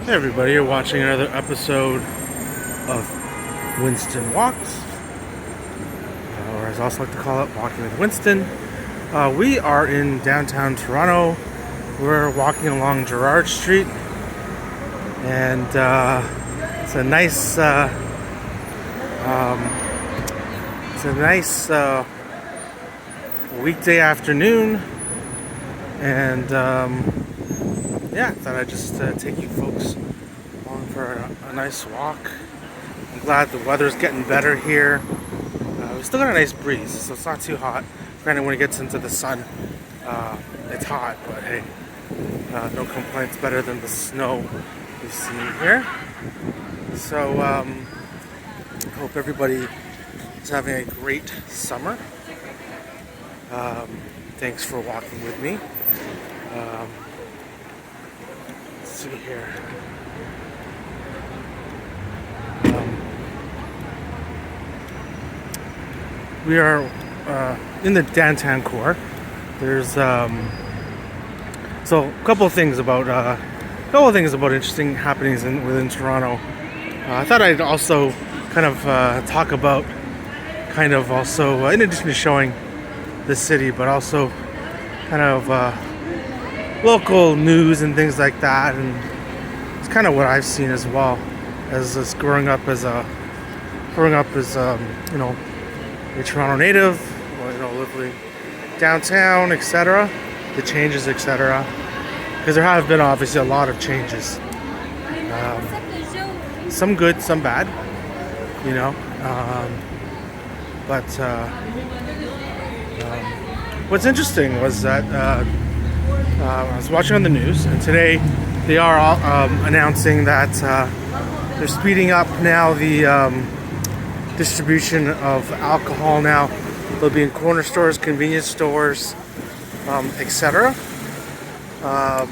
Hey everybody, you're watching another episode of Winston Walks, or as I also like to call it, Walking with Winston. We are in downtown Toronto. We're walking along Gerrard Street, and it's a nice, weekday afternoon, and yeah, I thought I'd just take you folks along for a nice walk. I'm glad the weather's getting better here. We still got a nice breeze, so it's not too hot. Granted, when it gets into the sun, it's hot, but hey, no complaints. Better than the snow we see here. So, hope everybody is having a great summer. Thanks for walking with me. Let's see here. We are in the downtown core. There's so a couple of things about interesting happenings within Toronto. I thought I'd also kind of talk about in addition to showing the city, but also kind of local news and things like that, and it's kind of what I've seen as well as growing up as a Toronto native, living downtown, etc. The changes, etc. Because there have been obviously a lot of changes, some good, some bad, but what's interesting was that I was watching on the news, and today they are announcing that they're speeding up now the distribution of alcohol. Now they'll be in corner stores, convenience stores, etc. So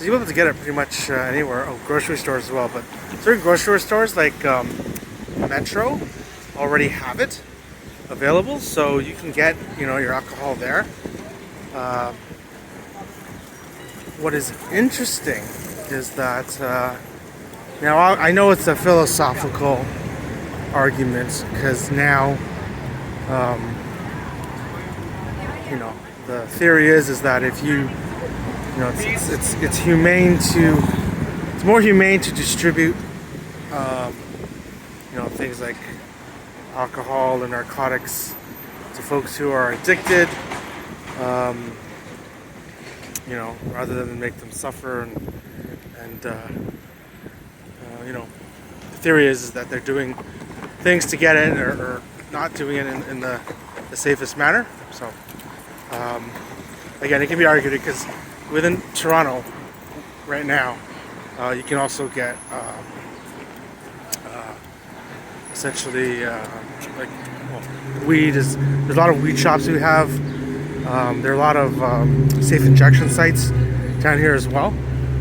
you'll be able to get it pretty much anywhere. Oh, grocery stores as well, but certain grocery stores like Metro already have it available, so you can get your alcohol there. What is interesting is that now I know it's a philosophical argument, because now the theory is that if it's humane it's more humane to distribute things like alcohol and narcotics to folks who are addicted, rather than make them suffer. And the theory is that they're doing things to get it, or not doing it in the safest manner. So again, it can be argued, because within Toronto right now, you can also get essentially weed. There's a lot of weed shops we have. There are a lot of safe injection sites down here as well,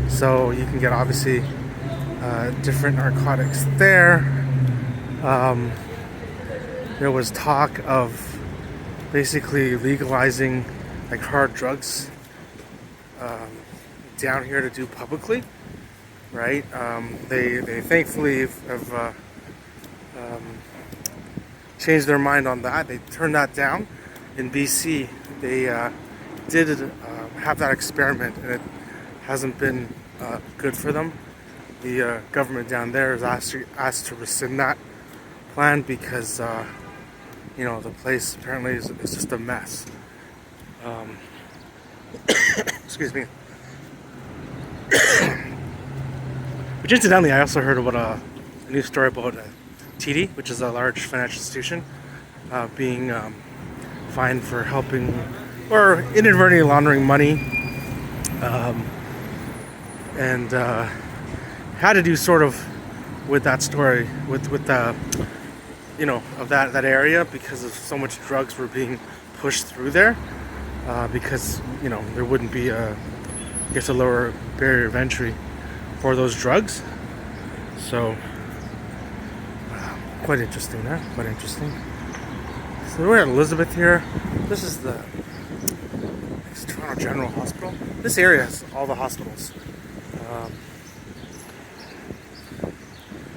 so you can get obviously different narcotics there. There was talk of basically legalizing like hard drugs down here to do publicly, right? They thankfully have changed their mind on that. They turned that down. In BC, they did have that experiment, and it hasn't been good for them. The government down there is asked to rescind that plan, because the place apparently is just a mess. Excuse me. Which, incidentally, I also heard about a news story about TD, which is a large financial institution, being fined for helping or inadvertently laundering money, and had to do sort of with that story, with the of that area, because of so much drugs were being pushed through there, because there wouldn't be a lower barrier of entry for those drugs. So quite interesting there, quite interesting. So we're at Elizabeth here. This is the Toronto General Hospital. This area has all the hospitals. Um,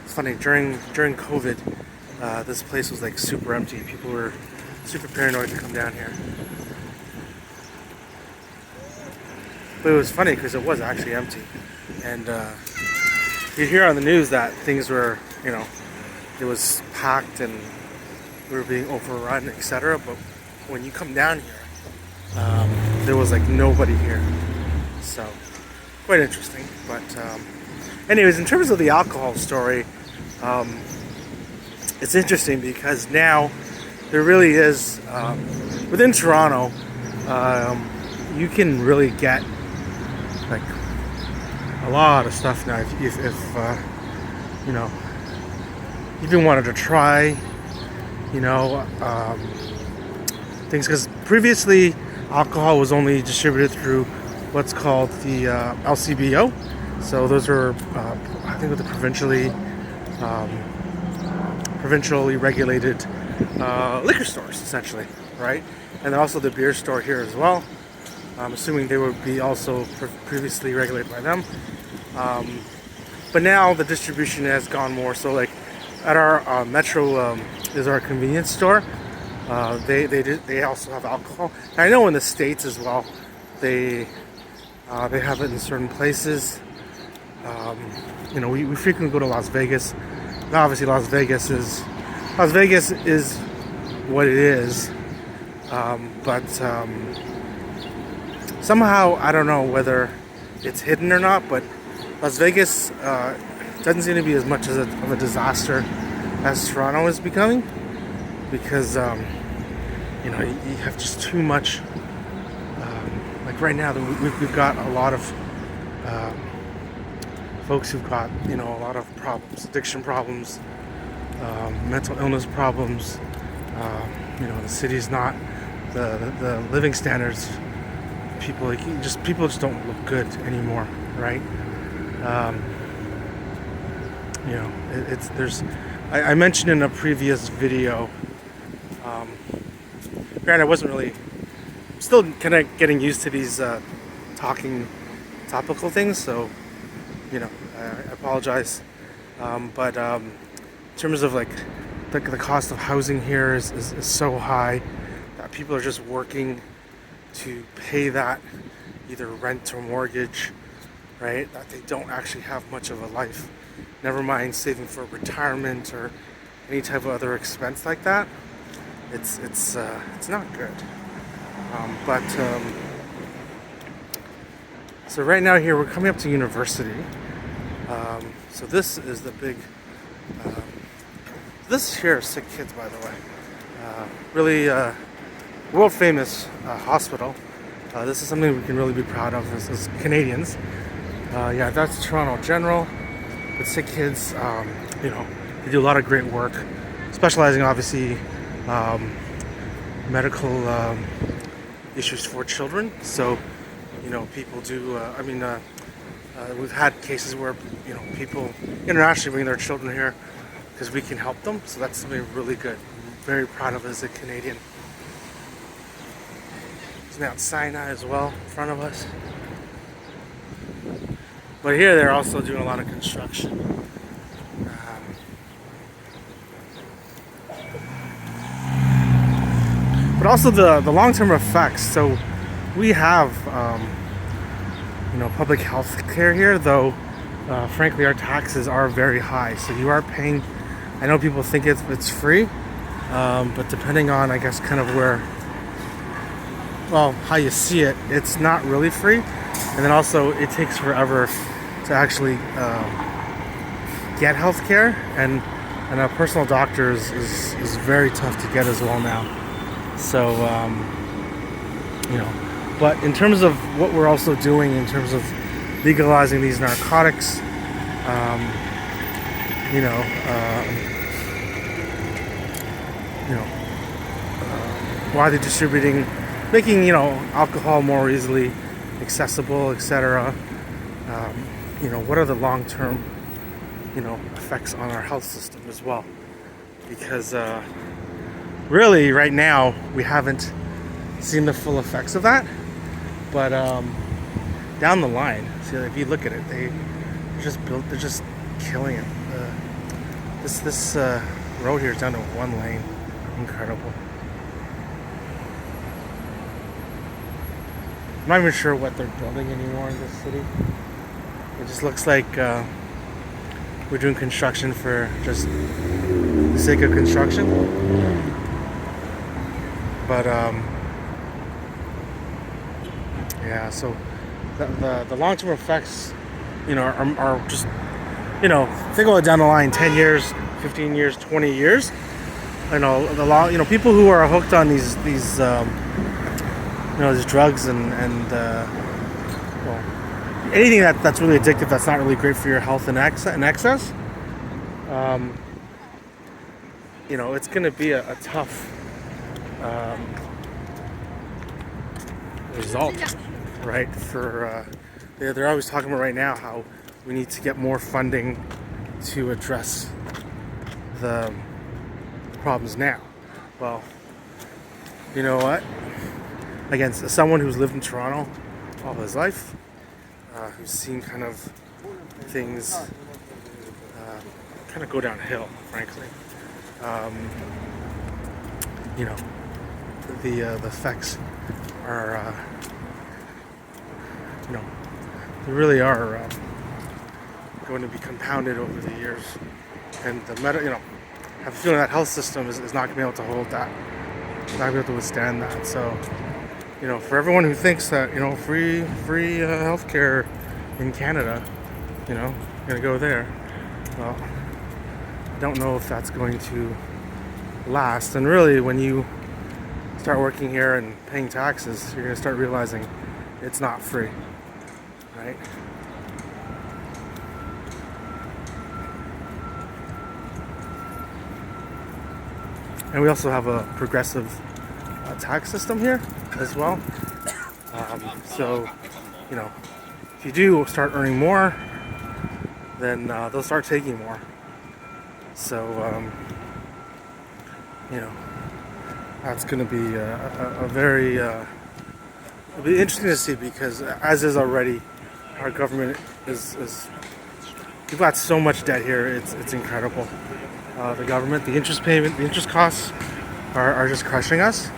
it's funny, during COVID, this place was like super empty. People were super paranoid to come down here. But it was funny because it was actually empty. And you hear on the news that things were, it was packed and we were being overrun, etc. But when you come down here, there was like nobody here. So, quite interesting. But anyways, in terms of the alcohol story, it's interesting because now there really is, within Toronto, you can really get like a lot of stuff now if even wanted to try things, because previously alcohol was only distributed through what's called the LCBO. So those are I think with the provincially regulated liquor stores, essentially, right? And then also the beer store here as well. I'm assuming they would be also previously regulated by them. But now the distribution has gone more. So like at our Metro is our convenience store. They also have alcohol. And I know in the States as well, they have it in certain places. We frequently go to Las Vegas. Now, obviously, Las Vegas is what it is. But somehow, I don't know whether it's hidden or not, but Las Vegas doesn't seem to be as much of a disaster as Toronto is becoming, because you have just too much. Like right now, we've got a lot of folks who've got a lot of problems, addiction problems, mental illness problems. The city's not the living standards. People just don't look good anymore, right? I mentioned in a previous video. Granted, I wasn't really. Still kind of getting used to these talking topical things, so I apologize. But in terms of like the cost of housing here is so high that people are just working to pay that, either rent or mortgage, right? That they don't actually have much of a life. Never mind saving for retirement or any type of other expense like that. It's not good. So right now here we're coming up to university. So this is the big. This here is Sick Kids, by the way. Really world famous hospital. This is something we can really be proud of as Canadians. That's Toronto General. With Sick Kids, they do a lot of great work, specializing obviously medical issues for children. So, people do. We've had cases where people internationally bring their children here because we can help them. So that's something really good. I'm very proud of as a Canadian. There's Mount Sinai as well in front of us. But here they're also doing a lot of construction. But also the long-term effects. So we have public health care here, though frankly our taxes are very high. So you are paying. I know people think it's free, but depending on, I guess, kind of how you see it, it's not really free. And then also it takes forever to actually get health care, and a personal doctor is very tough to get as well now. So but in terms of what we're also doing in terms of legalizing these narcotics, widely distributing, making alcohol more easily accessible, etc. What are the long-term effects on our health system as well? Because really right now we haven't seen the full effects of that. But down the line, see, if you look at it, they're just killing it. This road here is down to one lane. Incredible. I'm not even sure what they're building anymore in this city. It just looks like we're doing construction for just the sake of construction. But yeah, so the long-term effects, are just, if they go down the line 10 years, 15 years, 20 years, people who are hooked on these these drugs and well, anything that's really addictive, that's not really great for your health in excess, it's going to be a tough result, right? For they're always talking about right now how we need to get more funding to address the problems now. Well, you know what? Again, someone who's lived in Toronto all his life, who's seen kind of things kind of go downhill, frankly. The effects are, they really are going to be compounded over the years, and the I have a feeling that health system is not going to be able to hold that, not going to be able to withstand that. So, for everyone who thinks that free healthcare in Canada, gonna go there. Well, I don't know if that's going to last. And really, when you start working here and paying taxes, you're gonna start realizing it's not free, right? And we also have a progressive tax system here as well. So, if you do start earning more, then they'll start taking more. So, that's going to be a very, it'll be interesting to see, because as is already, our government is we've got so much debt here, it's incredible. The government, the interest payment, the interest costs are just crushing us.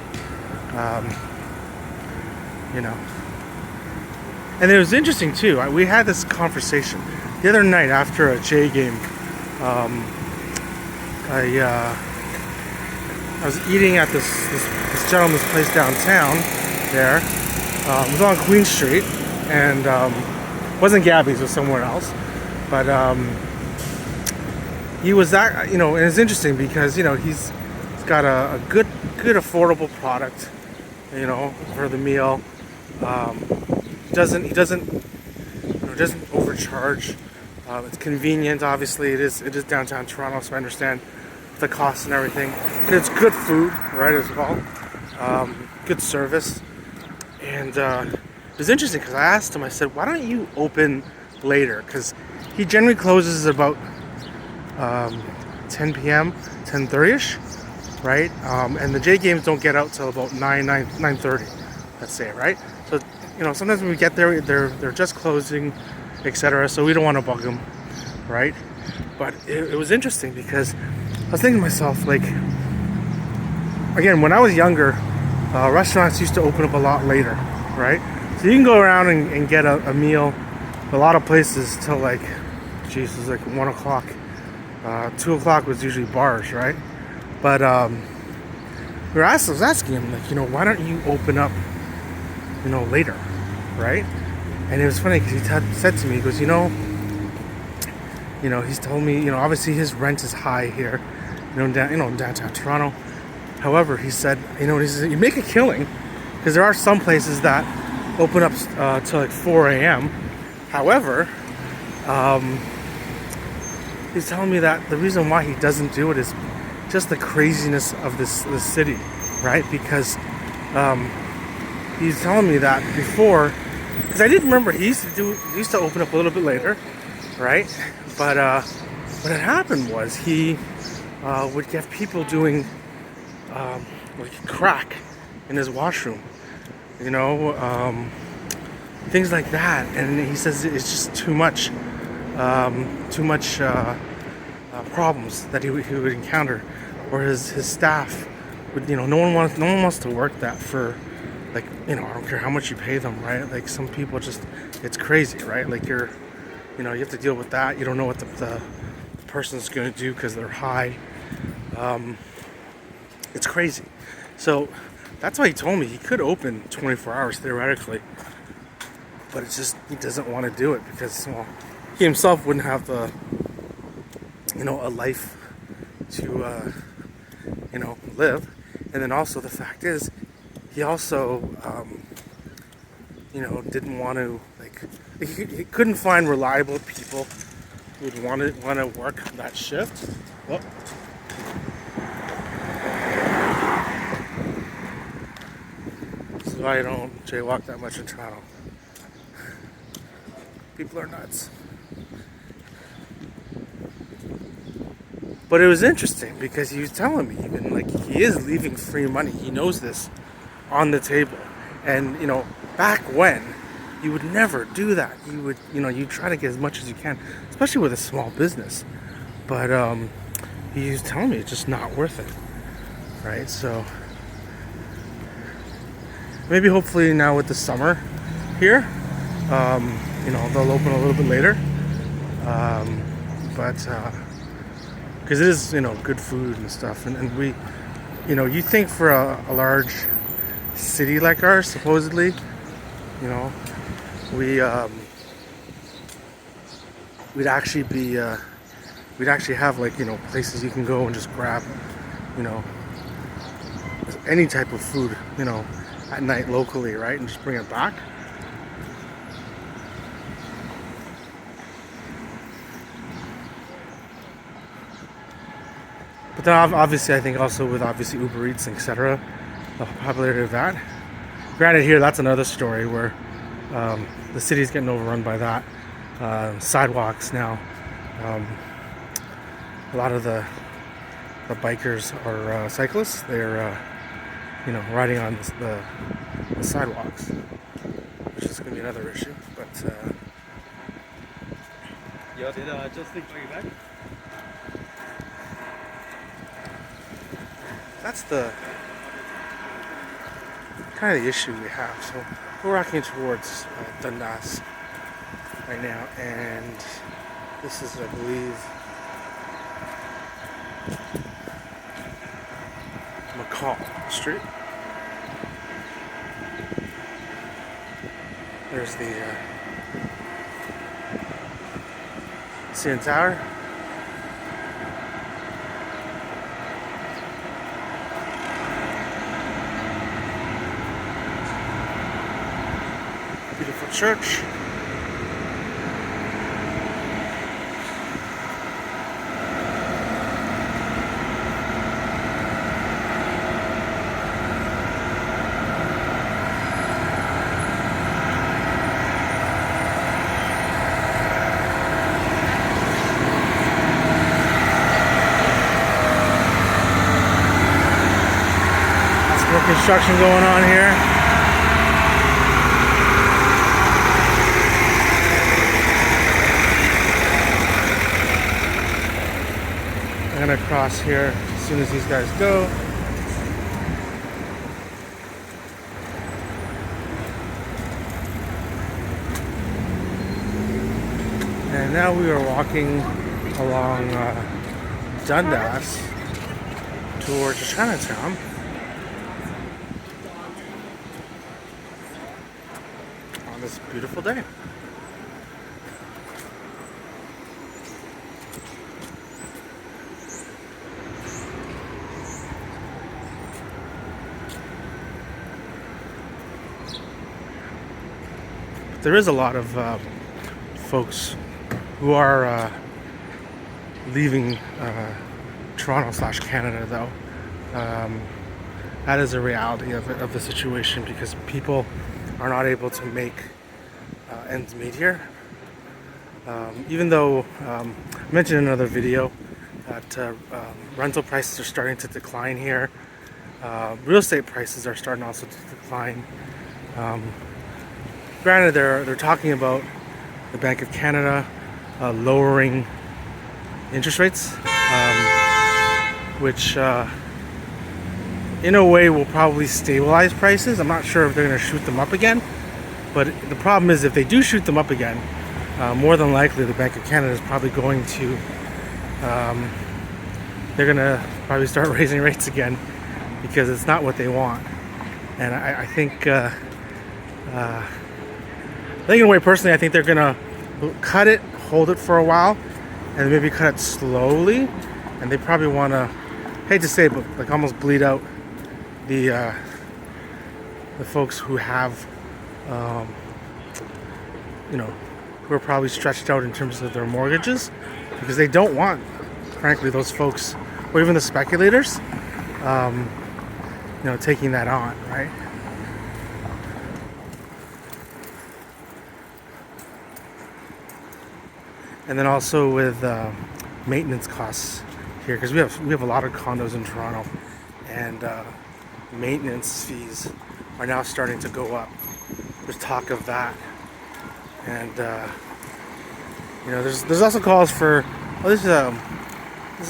And it was interesting too. We had this conversation the other night after a J game. I was eating at this gentleman's place downtown there. It was on Queen Street, and wasn't Gabby's, it was somewhere else. But he was that, and it's interesting because he's got a good affordable product, for the meal. He doesn't overcharge. It's convenient. Obviously, it is downtown Toronto, so I understand the costs and everything. But it's good food, right, as well. Good service. And it was interesting because I asked him. I said, "Why don't you open later?" Because he generally closes about 10 p.m., 10:30ish, right? And the J games don't get out till about 9:30, let's say, right? So sometimes when we get there, they're just closing, etc. So we don't want to bug them, right? But it was interesting because I was thinking to myself, like, again, when I was younger, restaurants used to open up a lot later, right? So you can go around and get a meal, a lot of places till like, Jesus, like 1 o'clock. 2 o'clock was usually bars, right? But I was asking him, like, why don't you open up, later, right? And it was funny because he said to me, he goes, he's told me, obviously his rent is high here, downtown Toronto. However, he said, you make a killing because there are some places that open up till like 4 a.m. However, he's telling me that the reason why he doesn't do it is just the craziness of this city, right? Because he's telling me that before, because I didn't remember, he used to open up a little bit later, right? But what had happened was he would get people doing like crack in his washroom, things like that. And he says it's just too much problems that he would encounter, or his staff would, no one wants to work that for, like, I don't care how much you pay them, right? Like, some people just, it's crazy, right? Like, you have to deal with that. You don't know what the person's going to do because they're high. It's crazy. So that's why he told me he could open 24 hours theoretically, but it's just he doesn't want to do it because, well, he himself wouldn't have the a life to live. And then also the fact is, he also didn't want to, like, he couldn't find reliable people who would want to work that shift. Well, this is why I don't jaywalk that much in Toronto. People are nuts. But it was interesting because he was telling me, even, like, he is leaving free money. He knows this on the table. And, back when, you would never do that. You would, you try to get as much as you can, especially with a small business. But he was telling me it's just not worth it, right? So maybe hopefully now with the summer here, they'll open a little bit later. But because it is, good food and stuff, and we, you think for a large city like ours, supposedly, we'd actually be, we'd actually have, like, places you can go and just grab, any type of food, at night locally, right, and just bring it back. But then obviously, I think also with Uber Eats, etc., the popularity of that. Granted, here that's another story where the city's getting overrun by that. Sidewalks now. A lot of the bikers or cyclists, they're riding on the sidewalks, which is going to be another issue. But yeah, did I just think bring it back? that's the kind of the issue we have. So we're walking towards Dundas right now, and this is, I believe, McCall Street. There's the CN Tower. Beautiful church. More construction going on here. I'm gonna cross here as soon as these guys go. And now we are walking along Dundas towards Chinatown. On this beautiful day. But there is a lot of folks who are leaving Toronto/Canada, though. That is a reality of the situation, because people are not able to make ends meet here. Even though I mentioned in another video that rental prices are starting to decline here, real estate prices are starting also to decline. granted, they're talking about the Bank of Canada lowering interest rates, which in a way will probably stabilize prices. I'm not sure if they're going to shoot them up again, but the problem is if they do shoot them up again, more than likely the Bank of Canada is probably going to they're going to probably start raising rates again because it's not what they want. And I think in a way, personally, I think they're going to cut it, hold it for a while, and maybe cut it slowly. And they probably want to, hate to say it, but like almost bleed out the folks who have, who are probably stretched out in terms of their mortgages, because they don't want, frankly, those folks, or even the speculators, taking that on, right? And then also with maintenance costs here, because we have a lot of condos in Toronto, and maintenance fees are now starting to go up. There's talk of that, and there's also calls for. Oh, this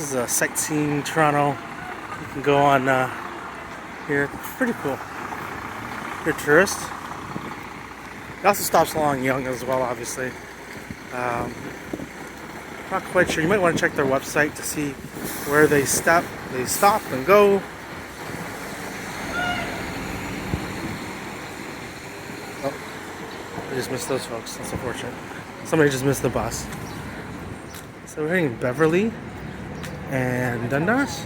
is a sightseeing Toronto. You can go on here. It's pretty cool. If you're a tourist. It also stops along Yonge as well, obviously. Not quite sure. You might want to check their website to see where they stop and go. Oh, I just missed those folks. That's unfortunate. Somebody just missed the bus. So we're heading Beverly and Dundas.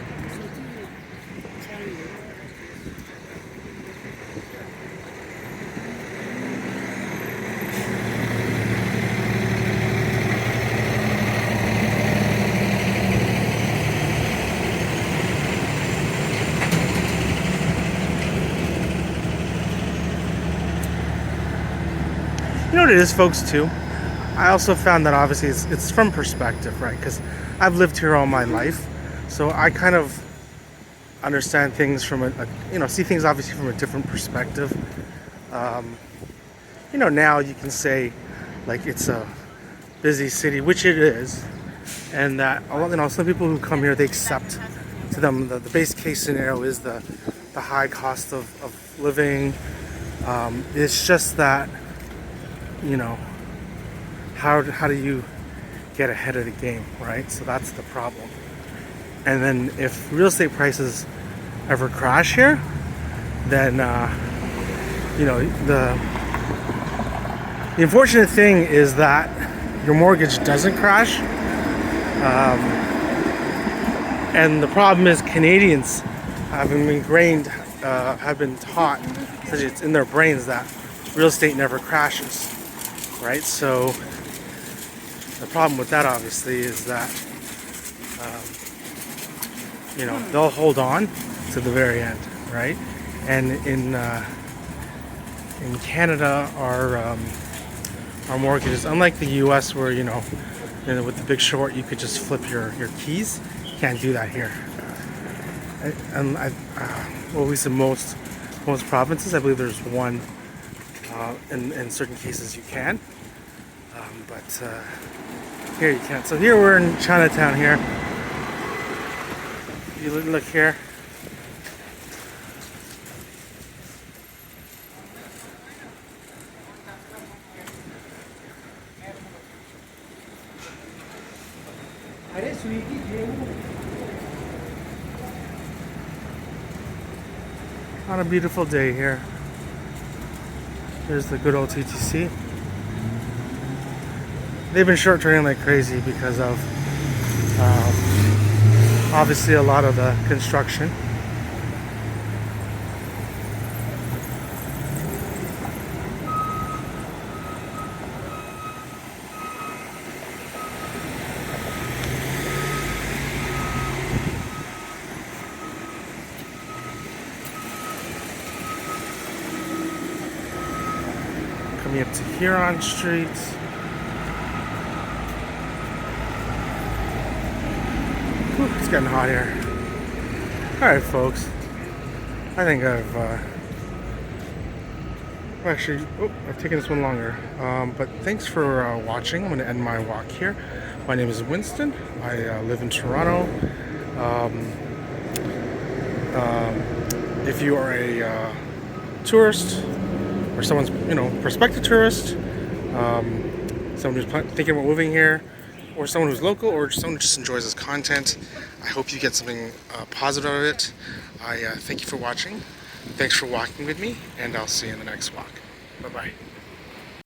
You know what it is, folks, too? I also found that obviously it's from perspective, right? Because I've lived here all my life, so I kind of understand things from see things obviously from a different perspective. Now you can say like it's a busy city, which it is, and that some people who come here, they accept to them the base case scenario is the high cost of living. It's just that. How do you get ahead of the game, right? So that's the problem. And then if real estate prices ever crash here, then the unfortunate thing is that your mortgage doesn't crash, and the problem is Canadians have been taught, it's in their brains that real estate never crashes. Right, so the problem with that obviously is that they'll hold on to the very end, right? And in Canada, our mortgages, unlike the U.S., where with the Big Short you could just flip your keys, you can't do that here. And at least in most provinces, I believe there's one. In certain cases you can, but here you can't. So here we're in Chinatown here. You look here. On a beautiful day here. There's the good old TTC. They've been short turning like crazy because of obviously a lot of the construction. Coming up to Huron Street. Whew, it's getting hot here. Alright folks, I think I've Well, actually, oh, I've taken this one longer. But thanks for watching. I'm going to end my walk here. My name is Winston. I live in Toronto. Um, if you are a tourist or someone's, prospective tourist, someone who's thinking about moving here, or someone who's local, or someone who just enjoys this content, I hope you get something positive out of it. I thank you for watching. Thanks for walking with me, and I'll see you in the next walk. Bye-bye.